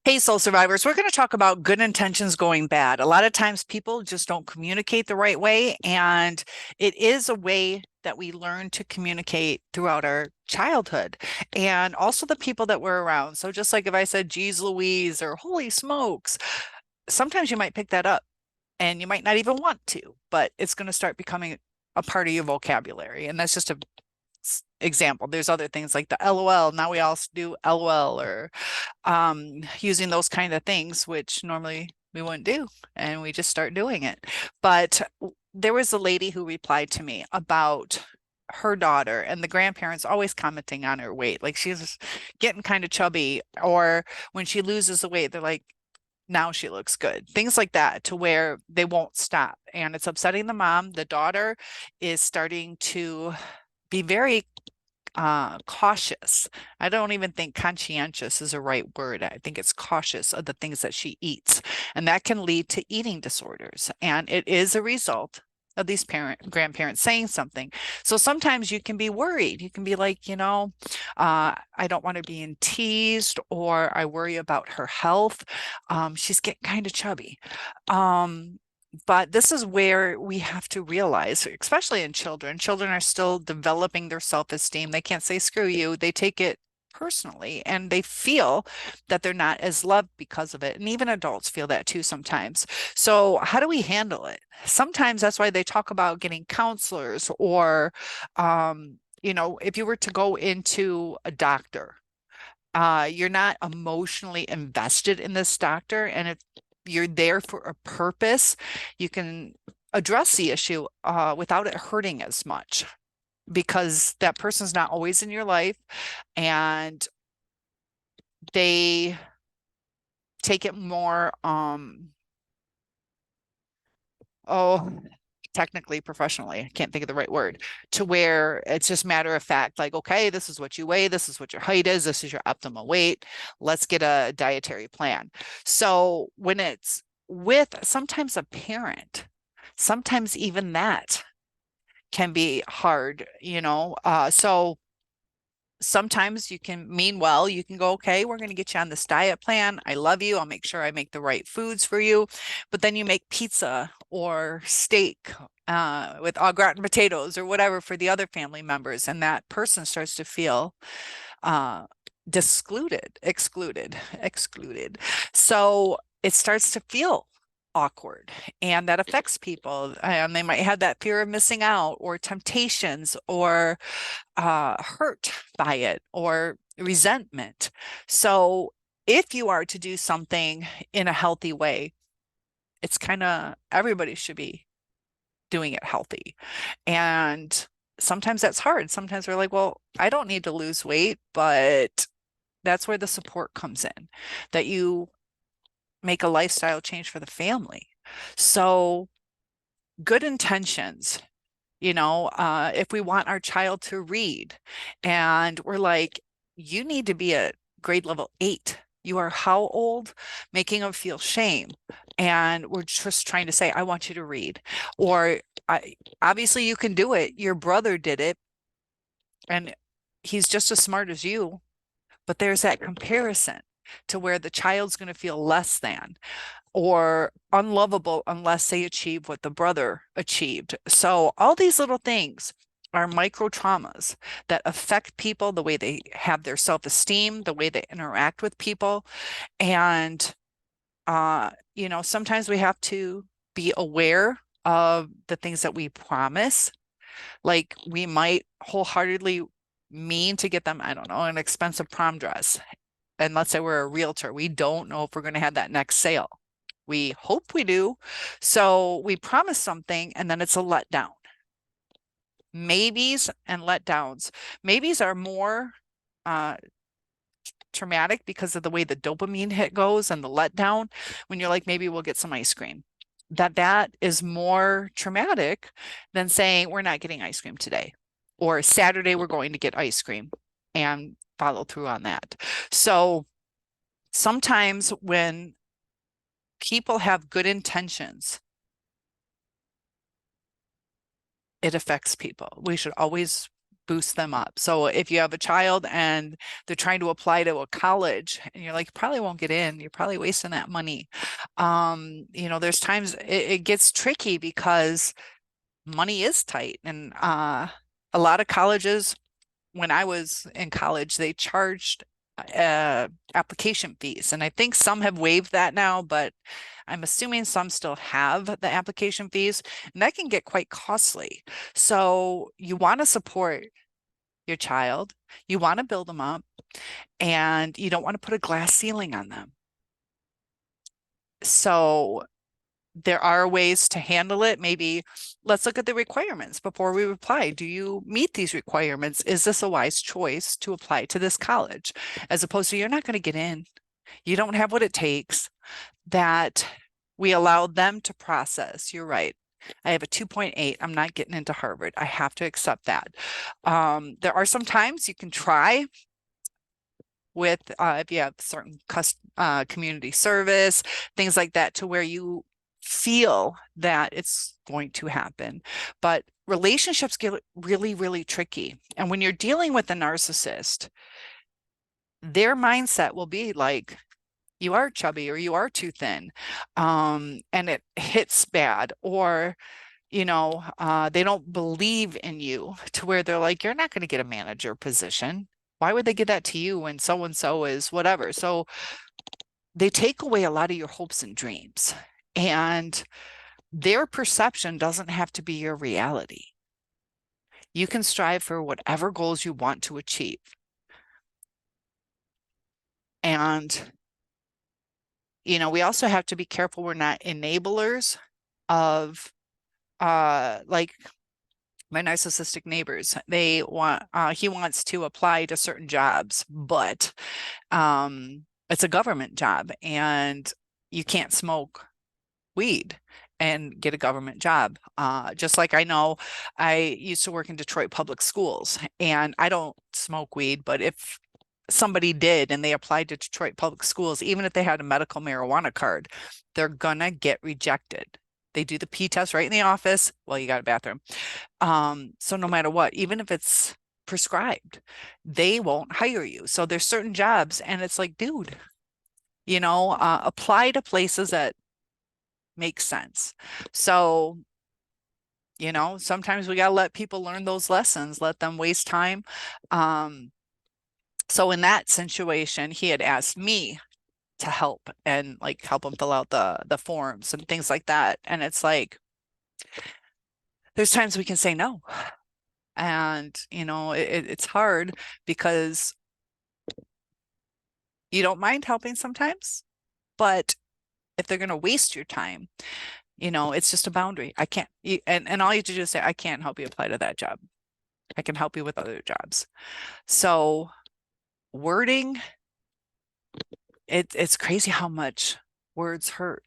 Hey, soul survivors, we're going to talk about good intentions going bad. A lot of times people just don't communicate the right way, and it is a way that we learn to communicate throughout our childhood and also the people that we're around. So just like if I said, geez Louise or holy smokes, sometimes you might pick that up and you might not even want to, but it's going to start becoming a part of your vocabulary. And that's just a example. There's other things like the LOL. Now we all do LOL or using those kind of things, which normally we wouldn't do, and we just start doing it. But there was a lady who replied to me about her daughter and the grandparents always commenting on her weight, like she's getting kind of chubby, or when she loses the weight, they're like, now she looks good. Things like that, to where they won't stop. And it's upsetting the mom. The daughter is starting to be very cautious. I don't even think conscientious is a right word. I think it's cautious of the things that she eats, and that can lead to eating disorders. And it is a result of these grandparents saying something. So sometimes you can be worried. You can be like, I don't want to be teased, or I worry about her health. She's getting kind of chubby. But this is where we have to realize, especially in children are still developing their self-esteem. They can't say screw you. They take it personally and they feel that they're not as loved because of it. And even adults feel that too sometimes. So how do we handle it? Sometimes that's why they talk about getting counselors, or if you were to go into a doctor, you're not emotionally invested in this doctor. And if you're there for a purpose, you can address the issue without it hurting as much, because that person's not always in your life and they take it more, oh, technically, professionally, I can't think of the right word, to where it's just matter of fact, like, okay, this is what you weigh, this is what your height is, this is your optimal weight, let's get a dietary plan. So when it's with sometimes a parent, sometimes even that can be hard, so sometimes you can mean well. You can go, okay, we're going to get you on this diet plan. I love you. I'll make sure I make the right foods for you. But then you make pizza or steak with au gratin potatoes or whatever for the other family members. And that person starts to feel uh, excluded. So it starts to feel awkward, and that affects people. And they might have that fear of missing out, or temptations, or hurt by it, or resentment. So if you are to do something in a healthy way, it's kind of everybody should be doing it healthy. And sometimes that's hard. Sometimes we're like, well, I don't need to lose weight, but that's where the support comes in, that you make a lifestyle change for the family. So good intentions, if we want our child to read and we're like, you need to be at grade level 8. You are how old? Making them feel shame. And we're just trying to say, I want you to read. Or obviously you can do it. Your brother did it and he's just as smart as you. But there's that comparison to where the child's going to feel less than or unlovable unless they achieve what the brother achieved. So all these little things are micro traumas that affect people, the way they have their self-esteem, the way they interact with people. And sometimes we have to be aware of the things that we promise. Like we might wholeheartedly mean to get them, I don't know, an expensive prom dress. And let's say we're a realtor, we don't know if we're going to have that next sale. We hope we do. So we promise something and then it's a letdown. Maybes and letdowns. Maybes are more uh, traumatic because of the way the dopamine hit goes, and the letdown, when you're like, maybe we'll get some ice cream. That is more traumatic than saying we're not getting ice cream today, or Saturday we're going to get ice cream, and follow through on that. So sometimes when people have good intentions, it affects people. We should always boost them up. So if you have a child and they're trying to apply to a college and you're like, you probably won't get in, you're probably wasting that money. There's times it gets tricky because money is tight. And a lot of colleges, when I was in college, they charged application fees. And I think some have waived that now, but I'm assuming some still have the application fees, and that can get quite costly. So you want to support your child, you want to build them up, and you don't want to put a glass ceiling on them. So there are ways to handle it. Maybe let's look at the requirements before we apply. Do you meet these requirements? Is this a wise choice to apply to this college? As opposed to, you're not going to get in. You don't have what it takes. That we allow them to process. You're right. I have a 2.8. I'm not getting into Harvard. I have to accept that. There are some times you can try with, if you have certain community service, things like that, to where you feel that it's going to happen. But relationships get really, really tricky. And when you're dealing with a narcissist, their mindset will be like, you are chubby or you are too thin, and it hits bad, or they don't believe in you, to where they're like, you're not going to get a manager position. Why would they give that to you when so and so is whatever? So they take away a lot of your hopes and dreams, and their perception doesn't have to be your reality. You can strive for whatever goals you want to achieve. And we also have to be careful we're not enablers of like my narcissistic neighbors. He wants to apply to certain jobs, but it's a government job, and you can't smoke weed and get a government job. Just like I know I used to work in Detroit public schools, and I don't smoke weed, but if somebody did and they applied to Detroit public schools, even if they had a medical marijuana card, they're gonna get rejected. They do the P test right in the office. Well, you got a bathroom. So no matter what, even if it's prescribed, they won't hire you. So there's certain jobs, and it's like, dude, apply to places that make sense. So, sometimes we got to let people learn those lessons, let them waste time. So in that situation, he had asked me to help and help him fill out the forms and things like that. And it's like, there's times we can say no. And, it's hard because you don't mind helping sometimes, but if they're going to waste your time, it's just a boundary. I can't, and all you have to do is say, I can't help you apply to that job. I can help you with other jobs. So wording, it's crazy how much words hurt.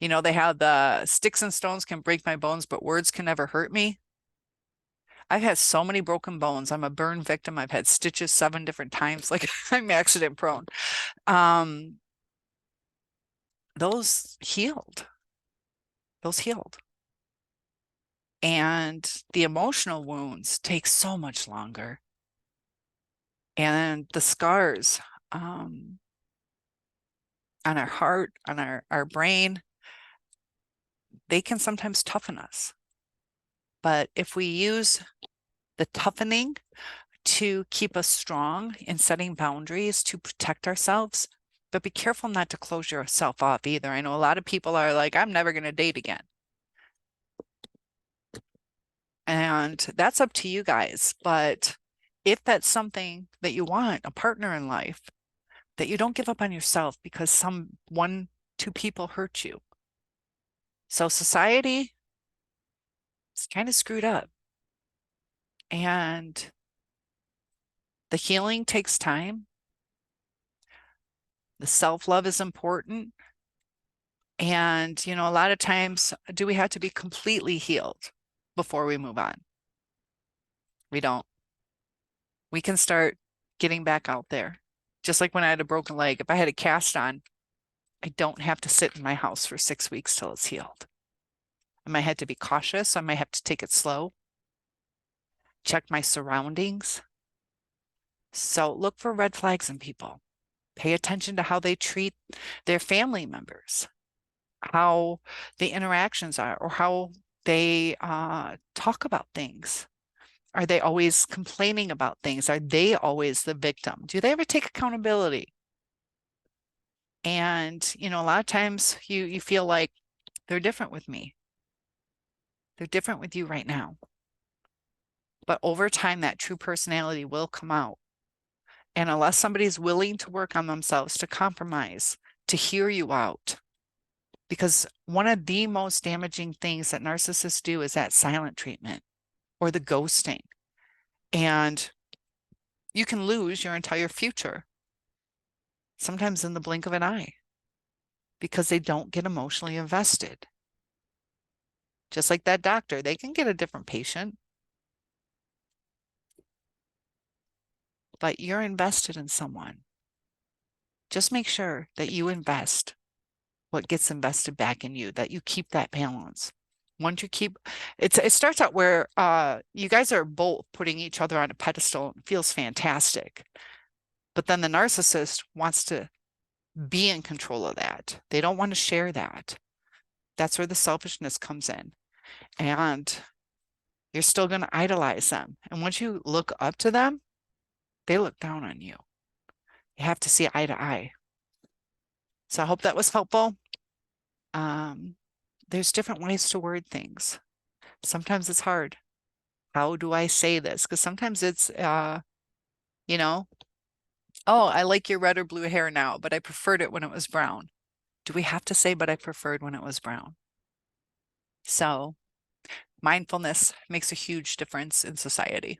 They have the sticks and stones can break my bones, but words can never hurt me. I've had so many broken bones. I'm a burn victim. I've had stitches 7 different times. Like, I'm accident prone. Those healed. And the emotional wounds take so much longer. And the scars on our heart, on our brain, they can sometimes toughen us. But if we use the toughening to keep us strong in setting boundaries to protect ourselves, but be careful not to close yourself off either. I know a lot of people are like, I'm never going to date again. And that's up to you guys. But if that's something that you want, a partner in life, that you don't give up on yourself because 2 people hurt you. So society is kind of screwed up. And the healing takes time. The self-love is important. And, a lot of times, do we have to be completely healed before we move on? We don't. We can start getting back out there. Just like when I had a broken leg, if I had a cast on, I don't have to sit in my house for 6 weeks till it's healed. I might have to be cautious. I might have to take it slow. check my surroundings. So look for red flags in people. Pay attention to how they treat their family members, how the interactions are, or how they talk about things. Are they always complaining about things? Are they always the victim? Do they ever take accountability? And, you know, a lot of times you feel like they're different with me. They're different with you right now. But over time, that true personality will come out. And unless somebody's willing to work on themselves, to compromise, to hear you out, because one of the most damaging things that narcissists do is that silent treatment or the ghosting. And you can lose your entire future, sometimes in the blink of an eye, because they don't get emotionally invested. Just like that doctor, they can get a different patient, but you're invested in someone. Just make sure that you invest what gets invested back in you, that you keep that balance. Once you keep, it starts out where you guys are both putting each other on a pedestal. It feels fantastic. But then the narcissist wants to be in control of that. They don't want to share that. That's where the selfishness comes in. And you're still going to idolize them. And once you look up to them, they look down on you. You have to see eye to eye. So I hope that was helpful. There's different ways to word things. Sometimes it's hard. How do I say this? Because sometimes it's, you know, oh, I like your red or blue hair now, but I preferred it when it was brown. Do we have to say, but I preferred when it was brown? So mindfulness makes a huge difference in society.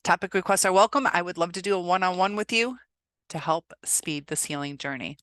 Topic requests are welcome. I would love to do a one-on-one with you to help speed this healing journey.